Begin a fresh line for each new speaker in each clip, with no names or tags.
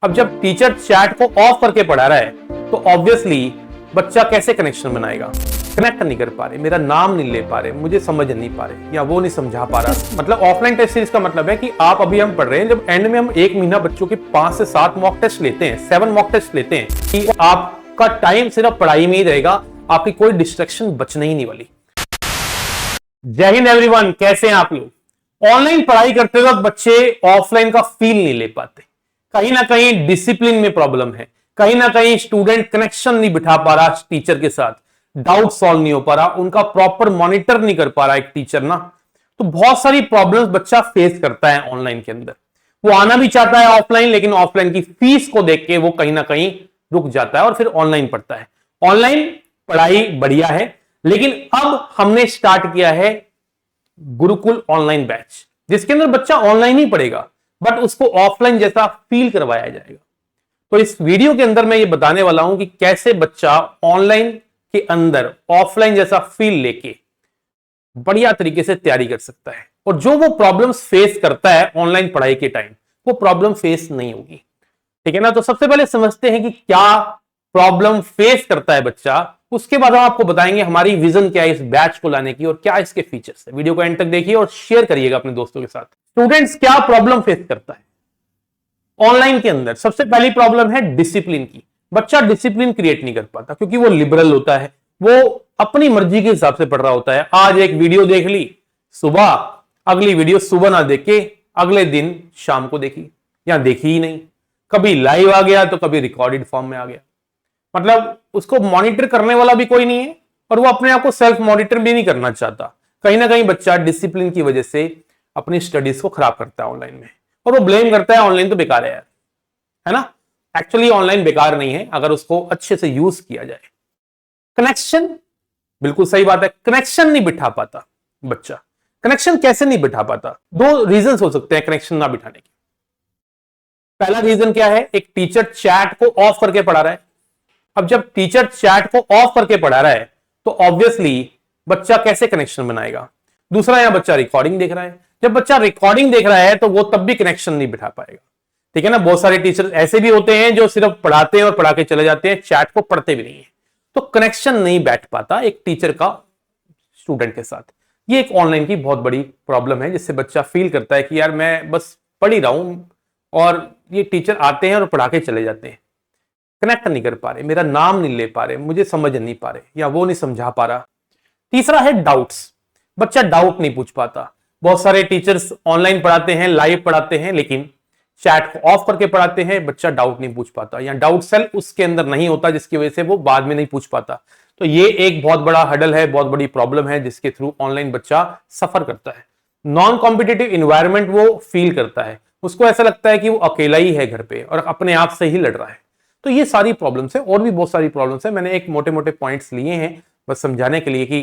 अब जब teacher chat को ऑफ करके पढ़ा रहा है तो ऑब्वियसली बच्चा कैसे कनेक्शन बनाएगा? कनेक्ट नहीं कर पा रहे, मेरा नाम नहीं ले पा रहे, मुझे समझ नहीं पा रहे या वो नहीं समझा पा रहा। मतलब ऑफलाइन टेस्ट सीरीज का मतलब है कि आप अभी हम पढ़ रहे हैं, जब एंड में हम 1 महीना बच्चों के 5 से 7 मॉक टेस्ट लेते हैं, 7 मॉक टेस्ट लेते हैं, कि आपका टाइम सिर्फ पढ़ाई में ही रहेगा, आपकी कोई डिस्ट्रैक्शन बचने ही नहीं वाली। जय हिंद एवरीवन, कैसे हैं आप लोग? ऑनलाइन पढ़ाई करते वक्त बच्चे ऑफलाइन का फील नहीं ले पाते, कहीं ना कहीं डिसिप्लिन में प्रॉब्लम है, कहीं ना कहीं स्टूडेंट कनेक्शन नहीं बिठा पा रहा टीचर के साथ, डाउट सॉल्व नहीं हो पा रहा, उनका प्रॉपर मॉनिटर नहीं कर पा रहा एक टीचर ना। तो बहुत सारी प्रॉब्लम्स बच्चा फेस करता है ऑनलाइन के अंदर। वो आना भी चाहता है ऑफलाइन, लेकिन ऑफलाइन की फीस को देख के वो कहीं ना कहीं रुक जाता है और फिर ऑनलाइन पढ़ता है। ऑनलाइन पढ़ाई बढ़िया है, लेकिन अब हमने स्टार्ट किया है गुरुकुल ऑनलाइन बैच, जिसके अंदर बच्चा ऑनलाइन ही पढ़ेगा बट उसको ऑफलाइन जैसा फील करवाया जाएगा। तो इस वीडियो के अंदर मैं ये बताने वाला हूं कि कैसे बच्चा ऑनलाइन के अंदर ऑफलाइन जैसा फील लेके बढ़िया तरीके से तैयारी कर सकता है, और जो वो प्रॉब्लम्स फेस करता है ऑनलाइन पढ़ाई के टाइम, वो प्रॉब्लम फेस नहीं होगी। ठीक है ना? तो सबसे पहले समझते हैं कि क्या प्रॉब्लम फेस करता है बच्चा, उसके बाद हम आपको बताएंगे हमारी विजन क्या है इस बैच को लाने की और क्या इसके फीचर्स है। वीडियो को एंड तक देखिए और शेयर करिएगा अपने दोस्तों के साथ। स्टूडेंट्स क्या प्रॉब्लम फेस करता है ऑनलाइन के अंदर? सबसे पहली प्रॉब्लम है डिसिप्लिन की। बच्चा डिसिप्लिन क्रिएट नहीं कर पाता क्योंकि वो लिबरल होता है, वो अपनी मर्जी के हिसाब से पढ़ रहा होता है। आज एक वीडियो देख ली सुबह, अगली वीडियो सुबह ना देख के अगले दिन शाम को देखी या देखी ही नहीं। कभी लाइव आ गया तो कभी रिकॉर्डेड फॉर्म में आ गया। मतलब उसको मॉनिटर करने वाला भी कोई नहीं है और वो अपने आप को सेल्फ मॉनिटर भी नहीं करना चाहता। कहीं ना कहीं बच्चा डिसिप्लिन की वजह से अपनी स्टडीज को खराब करता है ऑनलाइन में, और वो ब्लेम करता है ऑनलाइन तो बेकार है यार, है ना? एक्चुअली ऑनलाइन बेकार नहीं है अगर उसको अच्छे से यूज किया जाए। कनेक्शन, बिल्कुल सही बात है, कनेक्शन नहीं बिठा पाता बच्चा। कनेक्शन कैसे नहीं बिठा पाता? 2 रीजन हो सकते हैं कनेक्शन ना बिठाने के। पहला रीजन क्या है? एक टीचर चैट को ऑफ करके पढ़ा रहा है। अब जब टीचर चैट को ऑफ करके पढ़ा रहा है तो ऑब्वियसली बच्चा कैसे कनेक्शन बनाएगा? दूसरा, यहां बच्चा रिकॉर्डिंग देख रहा है। जब बच्चा रिकॉर्डिंग देख रहा है तो वो तब भी कनेक्शन नहीं बिठा पाएगा। ठीक है ना? बहुत सारे टीचर ऐसे भी होते हैं जो सिर्फ पढ़ाते हैं और पढ़ा के चले जाते हैं, चैट को पढ़ते भी नहीं है, तो कनेक्शन नहीं बैठ पाता एक टीचर का स्टूडेंट के साथ। ये एक ऑनलाइन की बहुत बड़ी प्रॉब्लम है, जिससे बच्चा फील करता है कि यार मैं बस पढ़ ही रहा हूं और ये टीचर आते हैं और पढ़ा के चले जाते हैं, कनेक्ट नहीं कर पा रहे, मेरा नाम नहीं ले पा रहे, मुझे समझ नहीं पा रहे या वो नहीं समझा पा रहा। तीसरा है डाउट्स। बच्चा डाउट नहीं पूछ पाता। बहुत सारे टीचर्स ऑनलाइन पढ़ाते हैं, लाइव पढ़ाते हैं, लेकिन चैट को ऑफ करके पढ़ाते हैं, बच्चा डाउट नहीं पूछ पाता या डाउट सेल उसके अंदर नहीं होता, जिसकी वजह से वो बाद में नहीं पूछ पाता। तो ये एक बहुत बड़ा हडल है, बहुत बड़ी प्रॉब्लम है, जिसके थ्रू ऑनलाइन बच्चा सफर करता है। नॉन कॉम्पिटिटिव इन्वायरमेंट वो फील करता है, उसको ऐसा लगता है कि वो अकेला ही है घर पे और अपने आप से ही लड़ रहा है। तो ये सारी प्रॉब्लम्स है, और भी बहुत सारी प्रॉब्लम्स है। मैंने एक मोटे मोटे पॉइंट्स लिए हैं बस समझाने के लिए कि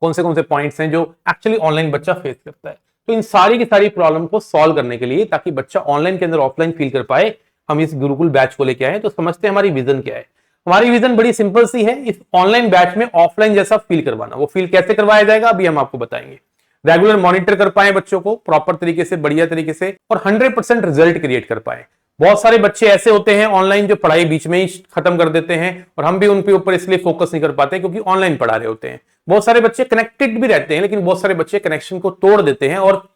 कौन से पॉइंट्स हैं जो एक्चुअली ऑनलाइन बच्चा फेस करता है। तो इन सारी की सारी प्रॉब्लम को सॉल्व करने के लिए, ताकि बच्चा ऑनलाइन के अंदर ऑफलाइन फील कर पाए, हम इस गुरुकुल बैच को लेके आए। तो समझते हैं हमारी विजन क्या है। हमारी विजन बड़ी सिंपल सी है, इस ऑनलाइन बैच में ऑफलाइन जैसा फील करवाना। वो फील कैसे करवाया जाएगा अभी हम आपको बताएंगे। रेगुलर मॉनिटर कर पाए बच्चों को प्रॉपर तरीके से, बढ़िया तरीके से, और 100% रिजल्ट क्रिएट कर पाए। बहुत सारे बच्चे ऐसे होते हैं ऑनलाइन जो पढ़ाई बीच में ही खत्म कर देते हैं, और हम भी उनके ऊपर इसलिए फोकस नहीं कर पाते क्योंकि ऑनलाइन पढ़ा रहे होते हैं। बहुत सारे बच्चे कनेक्टेड भी रहते हैं, लेकिन बहुत सारे बच्चे कनेक्शन को तोड़ देते हैं और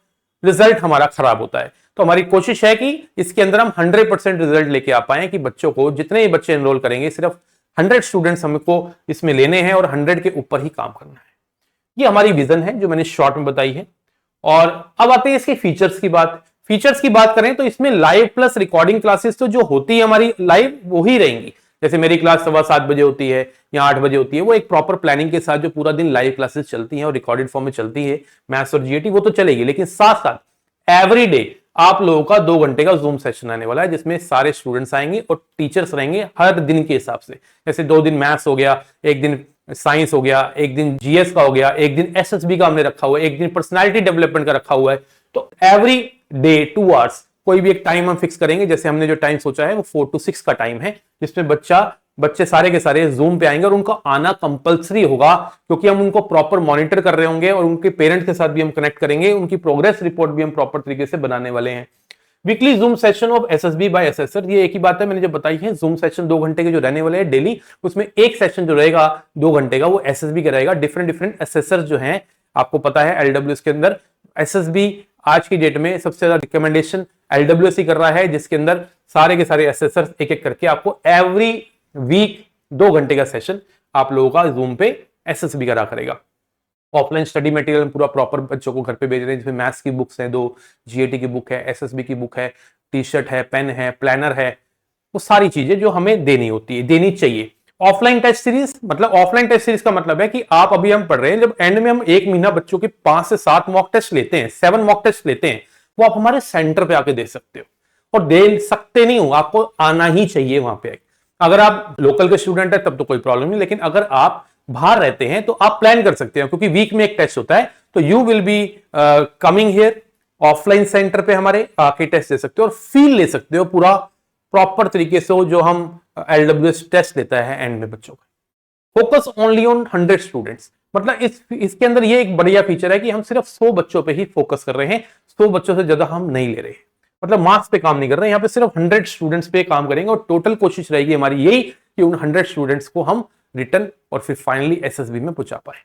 रिजल्ट हमारा खराब होता है। तो हमारी कोशिश है कि इसके अंदर हम 100% रिजल्ट लेके आ पाए, कि बच्चों को, जितने ही बच्चे एनरोल करेंगे, सिर्फ 100 स्टूडेंट्स हमको इसमें लेने हैं और 100 के ऊपर ही काम करना है। ये हमारी विजन है जो मैंने शॉर्ट में बताई है। और अब आते हैं इसके फीचर्स की बात। फीचर्स की बात करें तो इसमें लाइव प्लस रिकॉर्डिंग क्लासेस तो जो होती है हमारी लाइव, वो ही रहेंगी। जैसे मेरी क्लास 7:15 बजे होती है या 8 बजे होती है, वो एक प्रॉपर प्लानिंग के साथ जो पूरा दिन लाइव क्लासेस चलती हैं और रिकॉर्डेड फॉर्म में चलती है, मैथ्स और जीएटी, वो तो चलेगी। लेकिन साथ साथ एवरी डे आप लोगों का 2 घंटे का जूम सेशन आने वाला है, जिसमें सारे स्टूडेंट्स आएंगे और टीचर्स रहेंगे हर दिन के हिसाब से। जैसे 2 दिन मैथ्स हो गया, एक दिन साइंस हो गया, एक दिन जीएस का हो गया, एक दिन एसएसबी का हमने रखा हुआ है, एक दिन पर्सनालिटी डेवलपमेंट का रखा हुआ है। तो एवरी डे 2 आवर्स कोई भी एक टाइम हम फिक्स करेंगे। जैसे हमने जो टाइम सोचा है वो 4 to 6 का टाइम है, जिसमें बच्चे सारे के सारे जूम पे आएंगे और उनका आना कंपलसरी होगा, क्योंकि हम उनको प्रॉपर मॉनिटर कर रहे होंगे और उनके पेरेंट्स के साथ भी हम कनेक्ट करेंगे। उनकी प्रोग्रेस रिपोर्ट भी हम प्रॉपर तरीके से बनाने वाले हैं। Weekly Zoom session of SSB by assessor, ये एक ही बात है मैंने जो बताई है। जूम सेशन 2 घंटे के जो रहने वाले हैं डेली, उसमें एक सेशन जो रहेगा 2 घंटे का वो एसएसबी का रहेगा। डिफरेंट एसेसर जो हैं आपको पता है एलडब्ल्यूएस के अंदर, एसएसबी आज की डेट में सबसे ज्यादा रिकमेंडेशन एलडब्ल्यूएस ही कर रहा है, जिसके अंदर सारे के सारे एसेसर एक एक करके आपको एवरी वीक 2 घंटे का सेशन आप लोगों का जूम पे एसएसबी करा करेगा। ऑफलाइन स्टडी मटेरियल पूरा प्रॉपर बच्चों को घर पे भेज रहे हैं, जिसमें मैथ्स की बुक्स हैं, 2 जीएटी की बुक है, एसएसबी की बुक है, टी शर्ट है, पेन है, प्लानर है, वो सारी चीजें जो हमें देनी होती है, देनी चाहिए। ऑफलाइन टेस्ट सीरीज मतलब, ऑफलाइन टेस्ट सीरीज का मतलब है कि आप अभी हम पढ़ रहे हैं, जब एंड में हम 1 महीना बच्चों के 5 से 7 मॉक टेस्ट लेते हैं, 7 मॉक टेस्ट लेते हैं, वो आप हमारे सेंटर पे आके दे सकते हो। और दे सकते नहीं हो, आपको आना ही चाहिए वहां पे। अगर आप लोकल के स्टूडेंट है तब तो कोई प्रॉब्लम नहीं, लेकिन अगर आप बाहर रहते हैं तो आप प्लान कर सकते हैं, क्योंकि वीक में एक टेस्ट होता है, तो you will be coming here offline centre पे हमारे आके टेस्ट दे सकते हो और फील ले सकते हो पूरा प्रॉपर तरीके से जो हम एलडब्ल्यूएस टेस्ट लेता है एंड में बच्चों का। फोकस ओनली ऑन 100 स्टूडेंट्स, मतलब इसके अंदर ये एक बढ़िया फीचर है कि हम सिर्फ 100 बच्चों पे ही फोकस कर रहे हैं, 100 बच्चों से ज्यादा हम नहीं ले रहे, मतलब मार्क्स पे काम नहीं कर रहे हैं, यहाँ पे सिर्फ 100 स्टूडेंट्स पे काम करेंगे और टोटल कोशिश रहेगी हमारी यही कि उन 100 स्टूडेंट्स को हम रिटर्न और फिर फाइनली एसएसबी में पहुंचा पाए।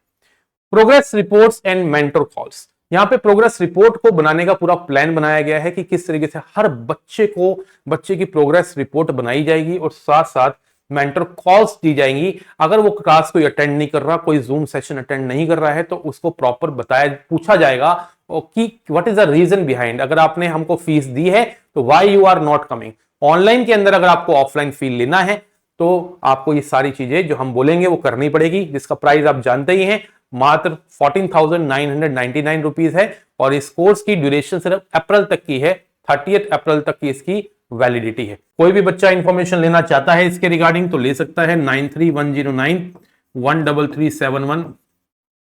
Progress reports and mentor calls, यहाँ पे प्रोग्रेस रिपोर्ट को बनाने का पूरा प्लान बनाया गया है कि किस तरीके से हर बच्चे की प्रोग्रेस रिपोर्ट बनाई जाएगी और साथ साथ मेंटर कॉल्स दी जाएंगी। अगर वो क्लास कोई अटेंड नहीं कर रहा, कोई जूम सेशन अटेंड नहीं कर रहा है, तो उसको प्रॉपर पूछा जाएगा कि what is the reason behind. अगर आपने हमको फीस दी है तो why you are not coming. Online के अंदर अगर आपको ऑफलाइन फील लेना है तो आपको ये सारी चीजें जो हम बोलेंगे वो करनी पड़ेगी, जिसका प्राइस आप जानते ही हैं, मात्र 14,999 रुपीज है। और इस कोर्स की ड्यूरेशन सिर्फ अप्रैल तक की है, 30 अप्रैल तक की इसकी वैलिडिटी है। कोई भी बच्चा इंफॉर्मेशन लेना चाहता है इसके रिगार्डिंग तो ले सकता है, 9310913371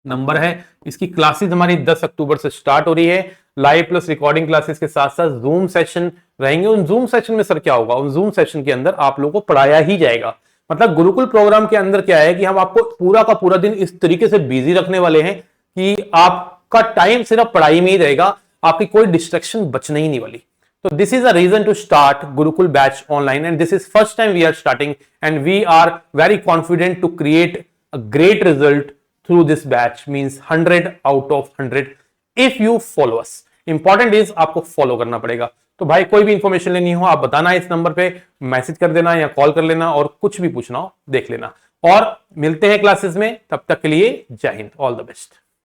नंबर है। इसकी क्लासेस हमारी 10 अक्टूबर से स्टार्ट हो रही है, लाइव प्लस रिकॉर्डिंग क्लासेस के साथ साथ जूम सेशन रहेंगे। उन जूम सेशन में सर क्या होगा, उन जूम सेशन के अंदर आप लोगों को पढ़ाया ही जाएगा। मतलब गुरुकुल प्रोग्राम के अंदर क्या है कि हम आपको पूरा का पूरा दिन इस तरीके से बिजी रखने वाले हैं कि आपका टाइम सिर्फ पढ़ाई में ही रहेगा, आपकी कोई डिस्ट्रैक्शन बचने ही नहीं वाली। So this is a reason to start Gurukul batch online, and this is first time we are starting, and we are very confident to create a great result through this batch, means 100 out of 100 if you follow us. Important is आपको follow करना पड़ेगा। तो भाई कोई भी information लेनी हो आप बताना, इस नंबर पे मैसेज कर देना या कॉल कर लेना, और कुछ भी पूछना हो देख लेना। और मिलते हैं क्लासेस में, तब तक के लिए जय हिंद, ऑल द बेस्ट।